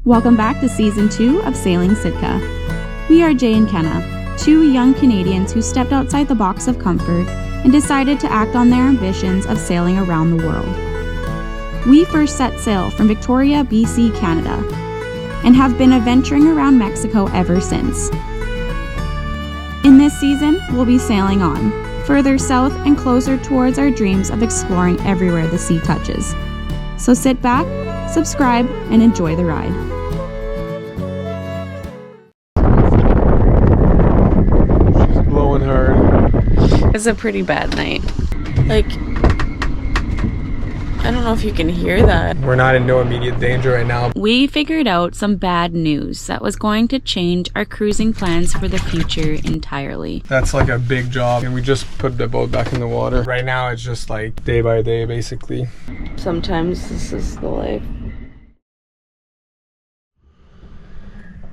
Welcome back to Season 2 of Sailing Sitka. We are Jay and Kenna, two young Canadians who stepped outside the box of comfort and decided to act on their ambitions of sailing around the world. We first set sail from Victoria, BC, Canada, and have been adventuring around Mexico ever since. In this season, we'll be sailing on, further south and closer towards our dreams of exploring everywhere the sea touches. So sit back, subscribe, and enjoy the ride. She's blowing hard. It's a pretty bad night. Like, I don't know if you can hear that. We're not in no immediate danger right now. We figured out some bad news that was going to change our cruising plans for the future entirely. That's like a big job, and we just put the boat back in the water. Right now it's just like day by day basically. Sometimes this is the life.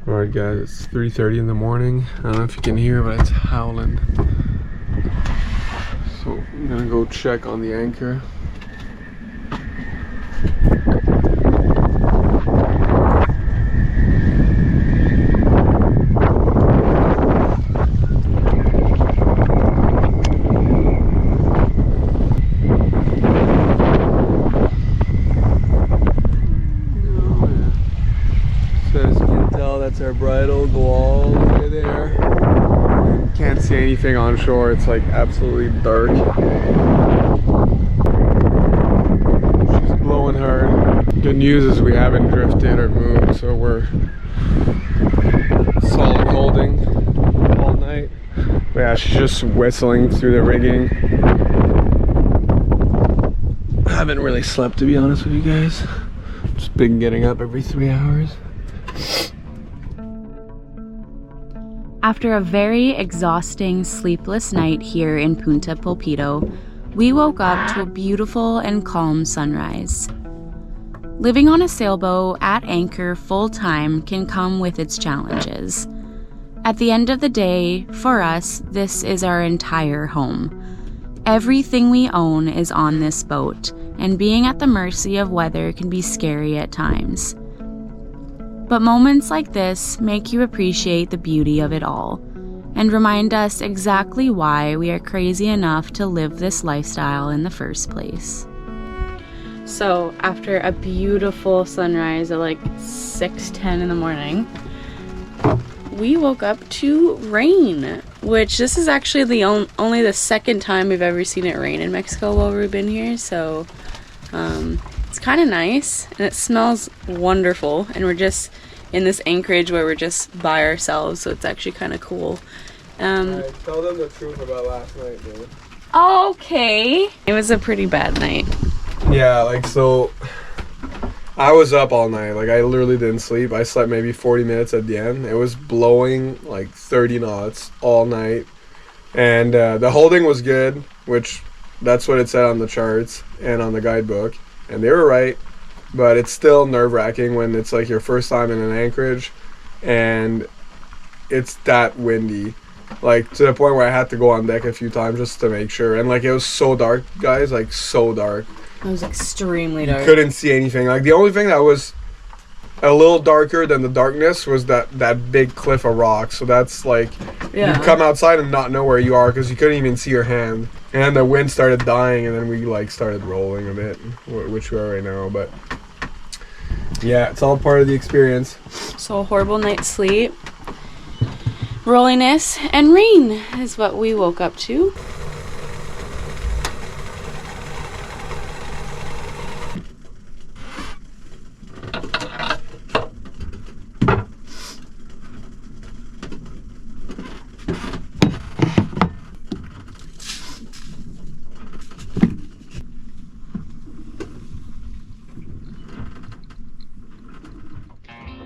Alright guys, it's 3:30 in the morning. I don't know if you can hear, but it's howling. So I'm gonna go check on the anchor. That's our bridle, go all the way there. Can't see anything on shore, it's like absolutely dark. She's blowing hard. Good news is we haven't drifted or moved, so we're solid holding all night. But yeah, she's just whistling through the rigging. I haven't really slept, to be honest with you guys. Just been getting up every 3 hours. After a very exhausting, sleepless night here in Punta Pulpito, we woke up to a beautiful and calm sunrise. Living on a sailboat at anchor full-time can come with its challenges. At the end of the day, for us, this is our entire home. Everything we own is on this boat, and being at the mercy of weather can be scary at times. But moments like this make you appreciate the beauty of it all and remind us exactly why we are crazy enough to live this lifestyle in the first place. So after a beautiful sunrise at like 6:10 in the morning, we woke up to rain, which this is actually the only the second time we've ever seen it rain in Mexico while we've been here. So it's kind of nice and it smells wonderful, and we're just in this anchorage where we're just by ourselves, so it's actually kind of cool. Right, tell them the truth about last night, dude. Okay. It was a pretty bad night. Yeah, like, so I was up all night. Like, I literally didn't sleep. I slept maybe 40 minutes at the end. It was blowing like 30 knots all night, and the holding was good, which that's what it said on the charts and on the guidebook, and they were right. But it's still nerve-wracking when it's like your first time in an anchorage and it's that windy, like to the point where I had to go on deck a few times just to make sure. And like, it was so dark, guys, like so dark. It was extremely dark. You couldn't see anything. Like, the only thing that was a little darker than the darkness was that big cliff of rocks. So that's like, you come outside and not know where you are because you couldn't even see your hand. And the wind started dying, and then we like started rolling a bit, which we are right now. But yeah, it's all part of the experience. So a horrible night's sleep, rolliness, and rain is what we woke up to.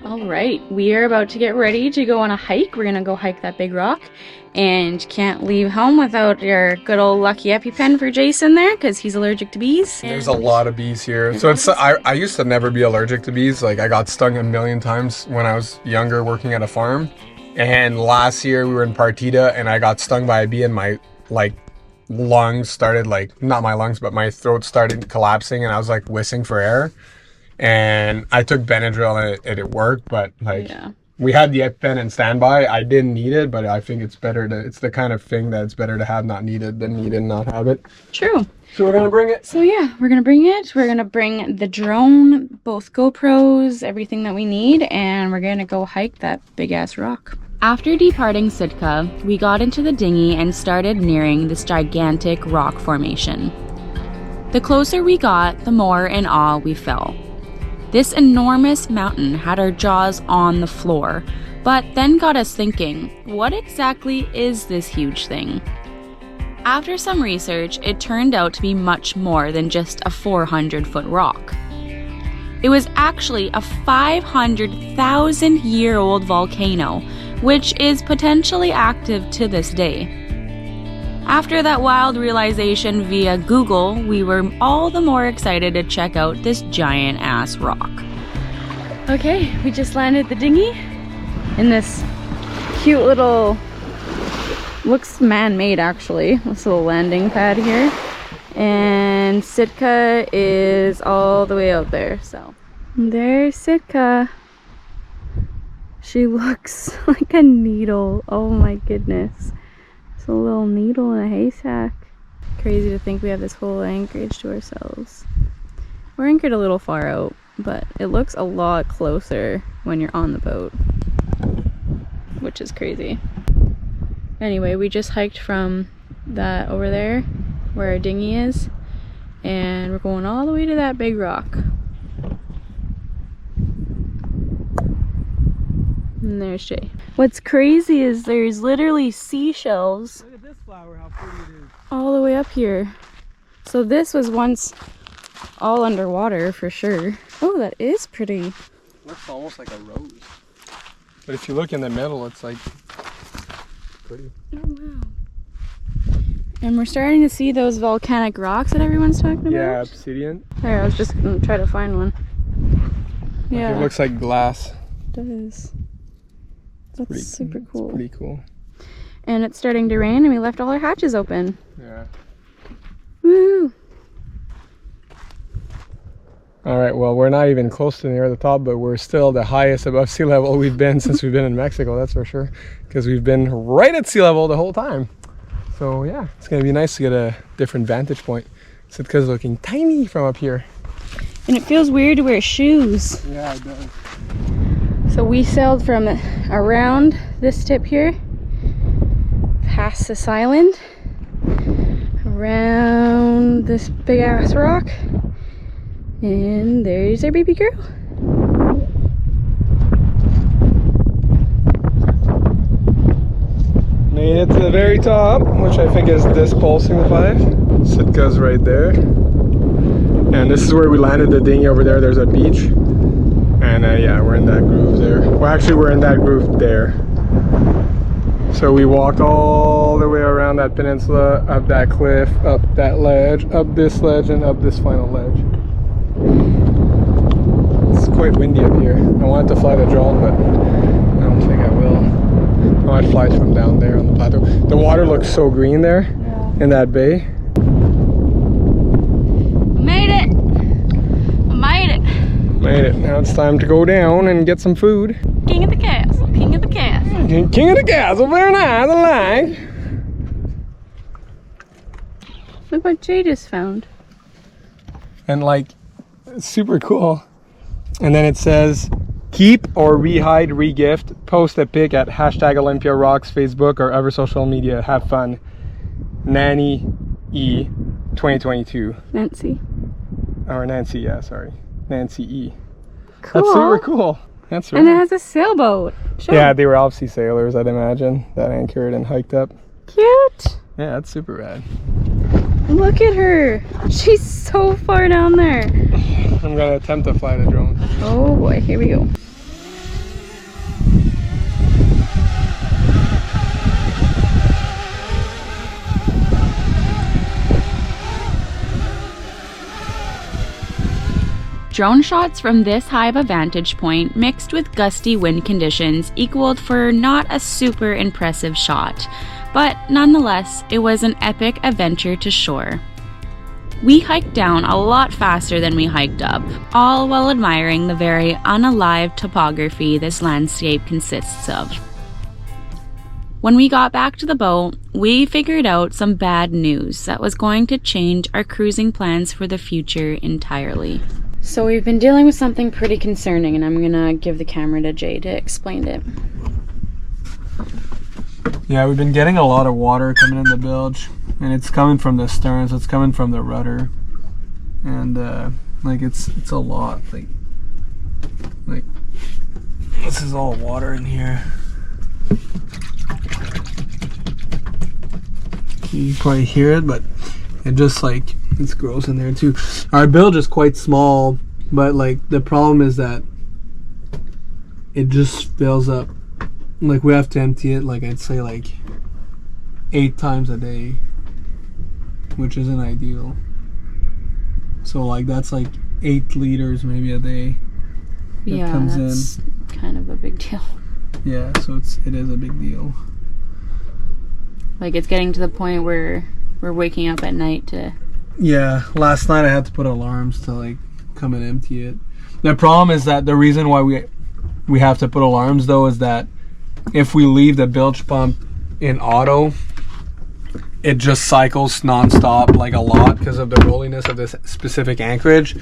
All right, we are about to get ready to go on a hike. We're gonna go hike that big rock, and can't leave home without your good old lucky EpiPen for Jason there, because he's allergic to bees. There's a lot of bees here. So it's I used to never be allergic to bees. Like, I got stung a million times when I was younger working at a farm. And last year we were in Partida and I got stung by a bee, and my like lungs started, like, not my lungs, but my throat started collapsing, and I was like whistling for air. and I took Benadryl and it worked, but like Yeah. we had the EpiPen in standby. I didn't need it, but I think it's better to, it's the kind of thing that it's better to have not needed than need and not have it. True. So we're gonna bring it. So yeah, we're gonna bring it. We're gonna bring the drone, both GoPros, everything that we need, and we're gonna go hike that big ass rock. After departing Sitka, we got into the dinghy and started nearing this gigantic rock formation. The closer we got, the more in awe we fell. This enormous mountain had our jaws on the floor, but then got us thinking, what exactly is this huge thing? After some research, it turned out to be much more than just a 400-foot rock. It was actually a 500,000-year-old volcano, which is potentially active to this day. After that wild realization via Google, we were all the more excited to check out this giant-ass rock. Okay, we just landed the dinghy in this cute little, looks man-made actually, this little landing pad here. And Sitka is all the way out there, so. There's Sitka. She looks like a needle, oh my goodness. It's a little needle in a haystack. Crazy to think we have this whole anchorage to ourselves. We're anchored a little far out, but it looks a lot closer when you're on the boat, which is crazy. Anyway, we just hiked from that over there where our dinghy is, and we're going all the way to that big rock. And there's Jay. What's crazy is there's literally seashells. Look at this flower, how pretty it is. All the way up here. So this was once all underwater for sure. Oh, that is pretty. Looks almost like a rose. But if you look in the middle, it's like pretty. Oh wow. And we're starting to see those volcanic rocks that everyone's talking about. Yeah, obsidian. There, I was just gonna try to find one. Yeah. It looks like glass. It does. That's super cool. It's pretty cool. And it's starting to rain and we left all our hatches open. Yeah. Woo! All right, well, we're not even close to near the top, but we're still the highest above sea level we've been since we've been in Mexico, that's for sure. Because we've been right at sea level the whole time. So yeah, it's gonna be nice to get a different vantage point. Sitka's looking tiny from up here. And it feels weird to wear shoes. Yeah, it does. So we sailed from around this tip here, past this island, around this big ass rock, and there's our baby girl. Made it to the very top, which I think is this pole signifies. Sitka's right there. And this is where we landed the dinghy over there. There's a beach. And yeah, we're in that groove there. Well, actually, we're in that groove there. So we walked all the way around that peninsula, up that cliff, up that ledge, up this ledge, and up this final ledge. It's quite windy up here. I wanted to fly the drone, but I don't think I will. Oh, it flies from down there on the plateau. The water looks so green there, in that bay. Made it! Made it! Made it. Now it's time to go down and get some food. King of the castle, king of the castle. King of the castle, very nice, I like. Look what Jay just found. And like, it's super cool. And then it says, keep or rehide, regift, post a pic at #OlympiaRocks, Facebook, or other social media. Have fun. Nanny E 2022. Nancy. Or Nancy, yeah, sorry. Nancy E. Cool. That's super cool. That's right. And it has a sailboat. Sure. Yeah, they were obviously sailors, I'd imagine, that anchored and hiked up. Cute. Yeah, that's super rad. Look at her. She's so far down there. I'm gonna attempt to fly the drone. Oh boy, here we go. Drone shots from this high of a vantage point mixed with gusty wind conditions equaled for not a super impressive shot, but nonetheless, it was an epic adventure to shore. We hiked down a lot faster than we hiked up, all while admiring the very unalive topography this landscape consists of. When we got back to the boat, we figured out some bad news that was going to change our cruising plans for the future entirely. So we've been dealing with something pretty concerning, and I'm gonna give the camera to Jay to explain it. Yeah, we've been getting a lot of water coming in the bilge, and it's coming from the stern, so it's coming from the rudder, and like it's a lot. Like this is all water in here. You probably hear it, but it just like it's gross in there too. Our bilge is quite small, but like the problem is that it just fills up. Like we have to empty it, like I'd say like 8 times a day, which isn't ideal. So like that's like 8 liters maybe a day that Yeah, comes that's kind of a big deal. Yeah, so it is a big deal. Like it's getting to the point where we're waking up at night to... Yeah, last night I had to put alarms to like come and empty it. The problem is that the reason why we have to put alarms though is that if we leave the bilge pump in auto, it just cycles non-stop like a lot because of the rolliness of this specific anchorage,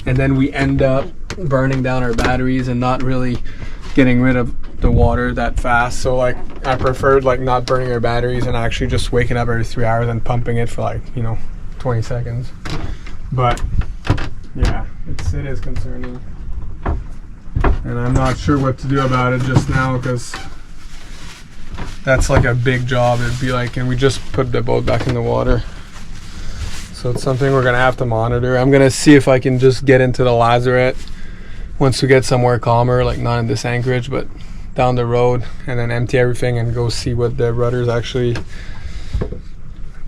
and then we end up burning down our batteries and not really getting rid of the water that fast. So like I preferred like not burning our batteries and actually just waking up every 3 hours and pumping it for like 20 seconds. But yeah, it is concerning, and I'm not sure what to do about it just now because that's like a big job. It'd be like, and we just put the boat back in the water, so it's something we're gonna have to monitor. I'm gonna see if I can just get into the Lazarette once we get somewhere calmer, like not in this anchorage but down the road, and then empty everything and go see what the rudder's actually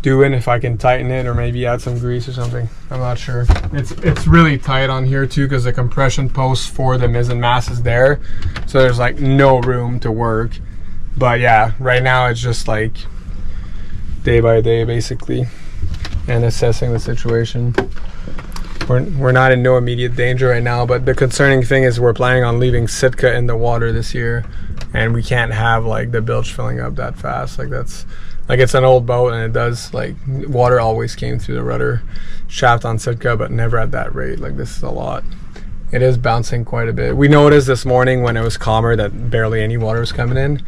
doing, if I can tighten it or maybe add some grease or something. I'm not sure. It's really tight on here too because the compression post for the mizzen mast is there, so there's like no room to work. But yeah, right now it's just like day by day basically, and assessing the situation. We're not in no immediate danger right now, but the concerning thing is we're planning on leaving Sitka in the water this year, and we can't have like the bilge filling up that fast. Like that's like, it's an old boat, and it does like water always came through the rudder shaft on Sitka, but never at that rate. Like this is a lot. It is bouncing quite a bit. We noticed this morning when it was calmer that barely any water was coming in,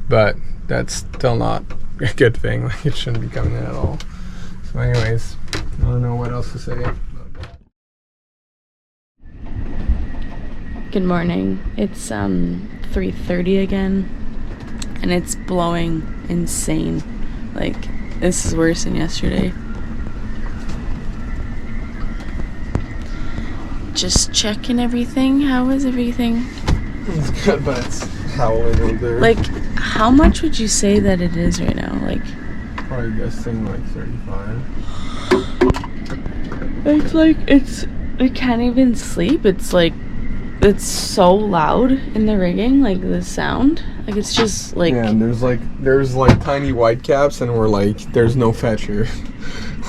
but that's still not a good thing. Like it shouldn't be coming in at all. So anyways, I don't know what else to say. Good morning. It's 3:30 again, and it's blowing insane. Like this is worse than yesterday. Just checking everything. How is everything? It's good, but it's howling out there. Like, how much would you say that it is right now? Like, probably guessing like 35. it's like I can't even sleep. It's like it's so loud in the rigging, like the sound. Like it's just like, yeah, and there's like tiny white caps, and we're like, there's no fetch here.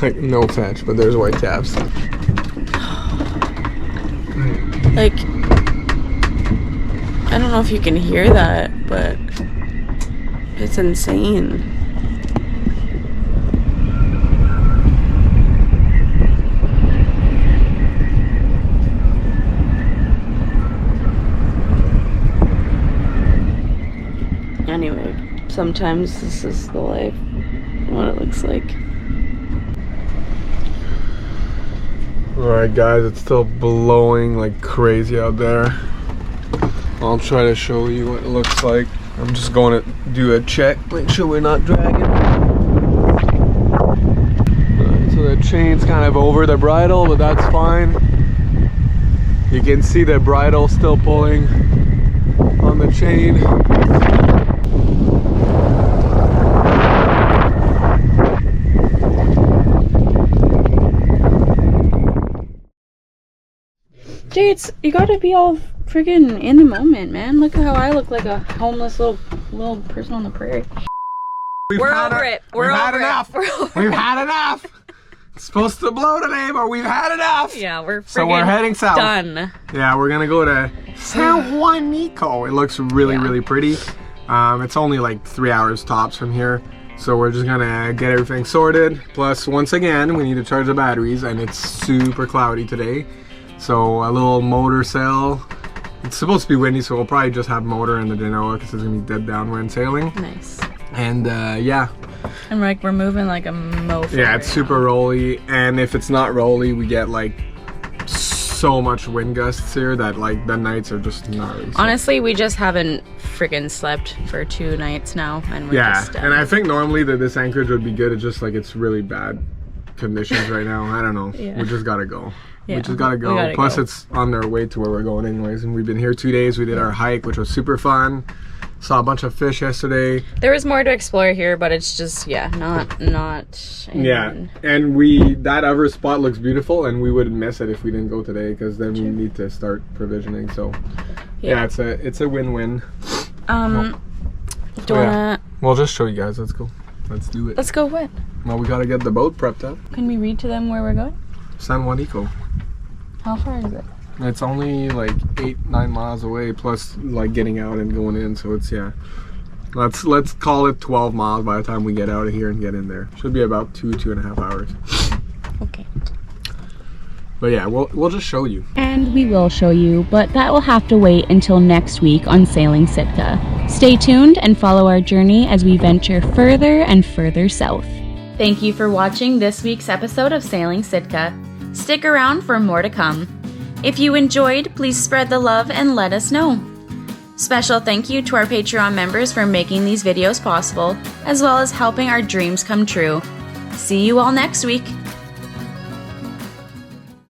Like no fetch, but there's white caps. Like, I don't know if you can hear that, but it's insane. Anyway, sometimes this is the life, what it looks like. Alright guys, it's still blowing like crazy out there. I'll try to show you what it looks like. I'm just going to do a check, make sure we're not dragging. So the chain's kind of over the bridle, but that's fine. You can see the bridle still pulling on the chain. Jay, you gotta be all friggin' in the moment, man. Look at how I look, like a homeless little person on the prairie. We're over it. We've had enough. We've had enough. supposed to blow today, but we've had enough. Yeah, we're So we're heading south. done. Yeah, we're gonna go to San Juanico. It looks really, really pretty. It's only like 3 hours tops from here. So we're just gonna get everything sorted. Plus, once again, we need to charge the batteries, and it's super cloudy today. So a little motor sail. It's supposed to be windy, so we'll probably just have motor in the Genoa because it's gonna be dead downwind sailing. Nice. And yeah. And we're moving like a mofo. Yeah, it's super rolly, and if it's not rolly, we get like so much wind gusts here that like the nights are just gnarly. Honestly, we just haven't freaking slept for 2 nights now, and we're just and I think normally that this anchorage would be good. It's just like it's really bad conditions right now. I don't know. Yeah. We just gotta go. Yeah, we just gotta go. Plus, it's on our way to where we're going anyways, and we've been here 2 days. We did our hike, which was super fun. Saw a bunch of fish yesterday. There was more to explore here, but it's just not. Yeah, and that other spot looks beautiful, and we wouldn't miss it if we didn't go today, because then we need to start provisioning. So yeah, it's a win-win. We'll just show you guys. Let's go. Let's do it. Let's go what? Well, we gotta get the boat prepped up. Can we read to them where we're going? San Juanico. How far is it? It's only like 8-9 miles away, plus like getting out and going in. So it's let's call it 12 miles by the time we get out of here and get in there. Should be about 2.5 hours. Okay. But yeah, we'll just show you. And we will show you, but that will have to wait until next week on Sailing Sitka. Stay tuned and follow our journey as we venture further and further south. Thank you for watching this week's episode of Sailing Sitka. Stick around for more to come. If you enjoyed, please spread the love and let us know. Special thank you to our Patreon members for making these videos possible, as well as helping our dreams come true. See you all next week.